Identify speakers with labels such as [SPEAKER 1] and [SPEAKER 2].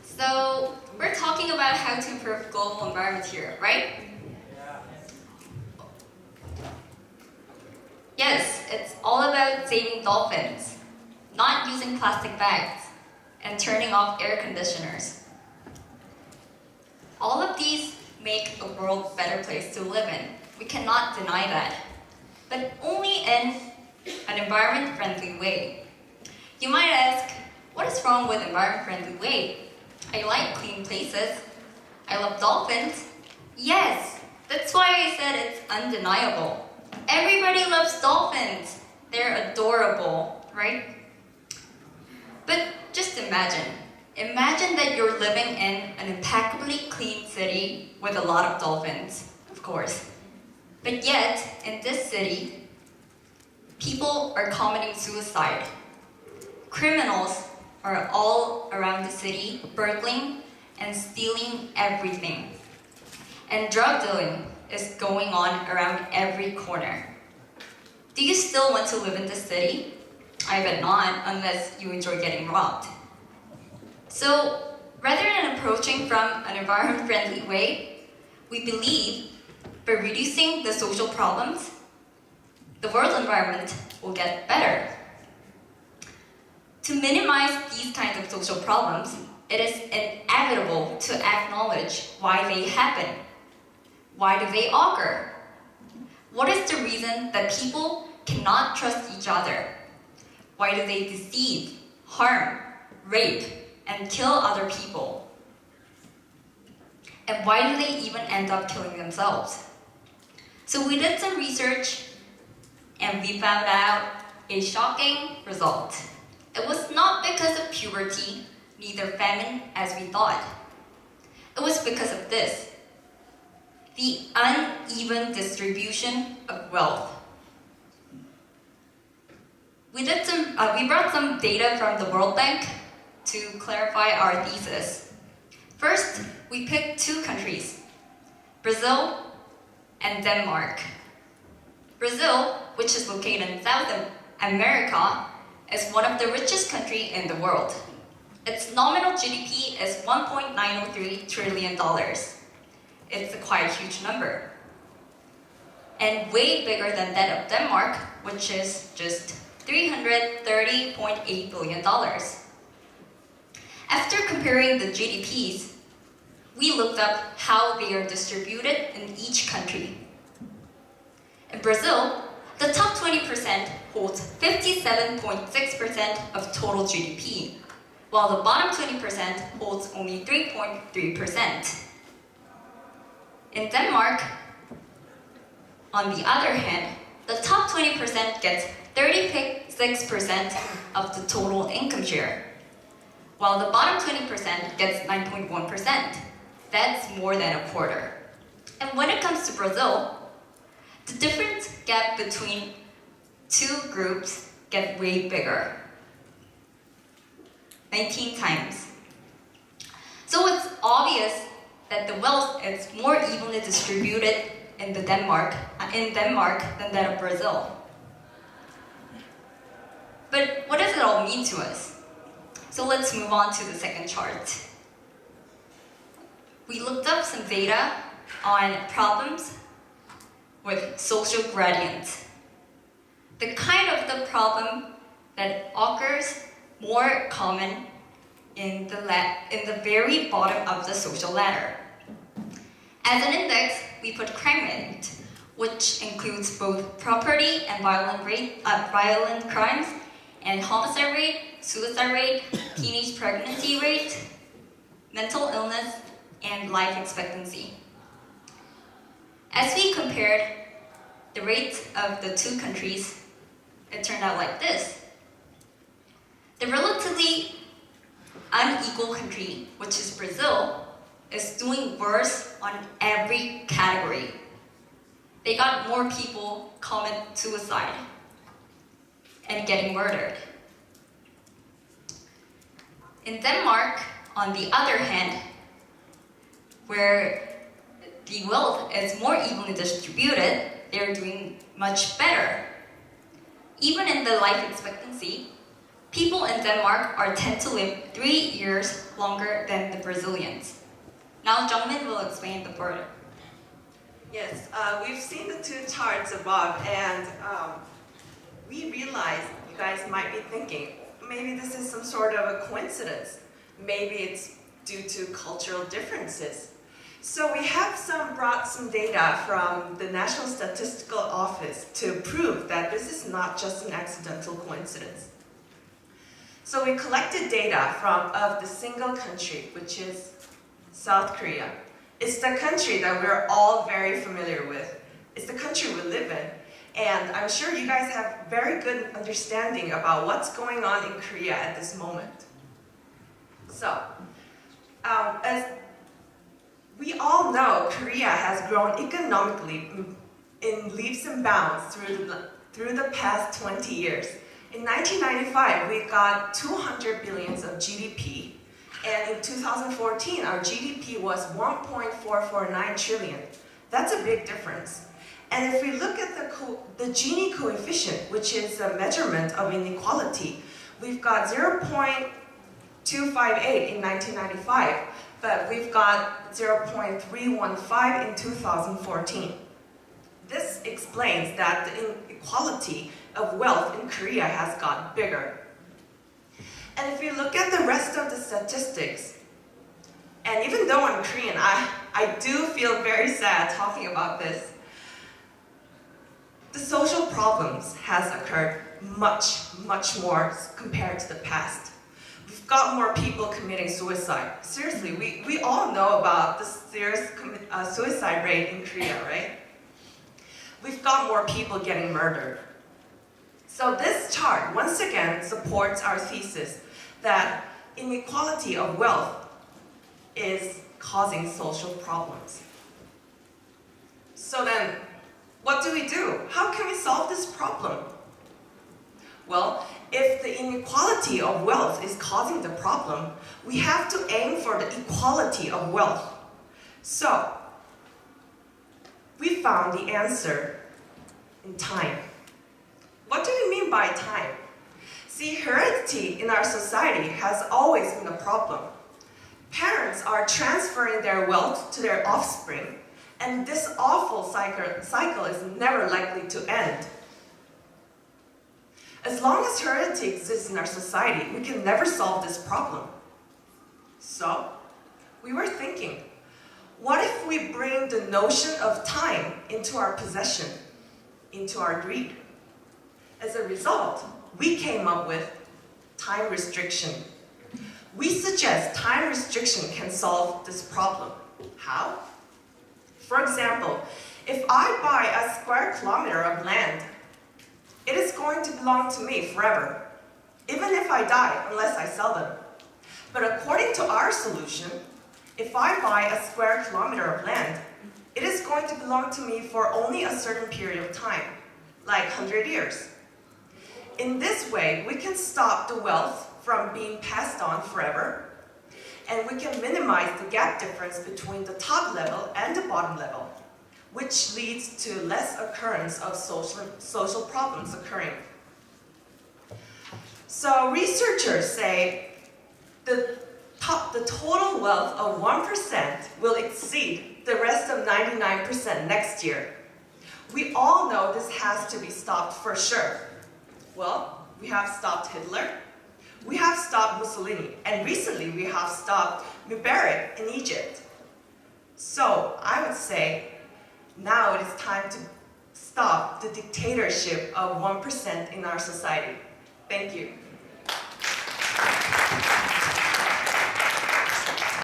[SPEAKER 1] So we're talking about how to improve global environment here, right? Yes, it's all about saving dolphins, not using plastic bags, and turning off air conditioners. All of these make a world a better place to live in. We cannot deny that, but only in an environment-friendly way. You might ask, what is wrong with environment-friendly way? I like clean places. I love dolphins. Yes, that's why I said it's undeniable. Everybody loves dolphins. They're adorable, right? But just imagine. Imagine that you're living in an impeccably clean city with a lot of dolphins, of course. But yet, in this city, people are committing suicide. Criminals are all around the city, burgling and stealing everything. And drug dealing is going on around every corner. Do you still want to live in this city? I bet not, unless you enjoy getting robbed. So, rather than approaching from an environment-friendly way, we believe by reducing the social problems, the world environment will get better. To minimize these kinds of social problems, it is inevitable to acknowledge why they happen. Why do they occur? What is the reason that people cannot trust each other? Why do they deceive, harm, rape, and kill other people? And why do they even end up killing themselves? So we did some research and we found out a shocking result. It was not because of puberty, neither famine as we thought. It was because of this. The uneven distribution of wealth. We brought some data from the World Bank to clarify our thesis. First, we picked two countries, Brazil and Denmark. Brazil, which is located in South America, is one of the richest countries in the world. Its nominal GDP is $1.903 trillion. It's a quite huge number. And way bigger than that of Denmark, which is just $330.8 billion. After comparing the GDPs, we looked up how they are distributed in each country. In Brazil, the top 20% holds 57.6% of total GDP, while the bottom 20% holds only 3.3%. In Denmark, on the other hand, the top 20% gets 36% of the total income share, while the bottom 20% gets 9.1%. That's more than a quarter. And when it comes to Brazil, the difference gap between two groups gets way bigger, 19 times. So it's obvious that the wealth is more evenly distributed in Denmark than that of Brazil. But what does it all mean to us? So let's move on to the second chart. We looked up some data on problems with social gradients. The kind of the problem that occurs more common in the very bottom of the social ladder. As an index, we put crime rate, which includes both property and violent crimes, and homicide rate, suicide rate, teenage pregnancy rate, mental illness, and life expectancy. As we compared the rates of the two countries, it turned out like this. The relatively unequal country, which is Brazil, is doing worse on every category. They got more people commit suicide and getting murdered. In Denmark, on the other hand, where the wealth is more evenly distributed, they're doing much better. Even in the life expectancy, People in Denmark are tend to live 3 years longer than the Brazilians. Now Jungmin will explain the border.
[SPEAKER 2] Yes, we've seen the two charts above, and we realize you guys might be thinking, maybe this is some sort of a coincidence. Maybe it's due to cultural differences. So we have brought some data from the National Statistical Office to prove that this is not just an accidental coincidence. So we collected data of the single country, which is South Korea. It's the country that we're all very familiar with. It's the country we live in. And I'm sure you guys have very good understanding about what's going on in Korea at this moment. So, as we all know, Korea has grown economically in leaps and bounds through the past 20 years. In 1995, we got 200 billions of GDP. And in 2014, our GDP was 1.449 trillion. That's a big difference. And if we look at the Gini coefficient, which is a measurement of inequality, we've got 0.258 in 1995, but we've got 0.315 in 2014. This explains that the inequality of wealth in Korea has got bigger. And if you look at the rest of the statistics, and even though I'm Korean, I do feel very sad talking about this. The social problems has occurred much, much more compared to the past. We've got more people committing suicide. Seriously, we all know about the serious suicide rate in Korea, right? We've got more people getting murdered. So this chart, once again, supports our thesis that inequality of wealth is causing social problems. So then, what do we do? How can we solve this problem? Well, if the inequality of wealth is causing the problem, we have to aim for the equality of wealth. So, we found the answer in time. What do we mean by time? See, heredity in our society has always been a problem. Parents are transferring their wealth to their offspring, and this awful cycle is never likely to end. As long as heredity exists in our society, we can never solve this problem. So, we were thinking, what if we bring the notion of time into our possession, into our greed? As a result, we came up with time restriction. We suggest time restriction can solve this problem. How? For example, if I buy a square kilometer of land, it is going to belong to me forever, even if I die, unless I sell them. But according to our solution, if I buy a square kilometer of land, it is going to belong to me for only a certain period of time, like 100 years. In this way, we can stop the wealth from being passed on forever, and we can minimize the gap difference between the top level and the bottom level, which leads to less occurrence of social problems occurring. So researchers say the total wealth of 1% will exceed the rest of 99% next year. We all know this has to be stopped for sure. Well, we have stopped Hitler, we have stopped Mussolini, and recently we have stopped Mubarak in Egypt. So I would say now it is time to stop the dictatorship of 1% in our society. Thank you.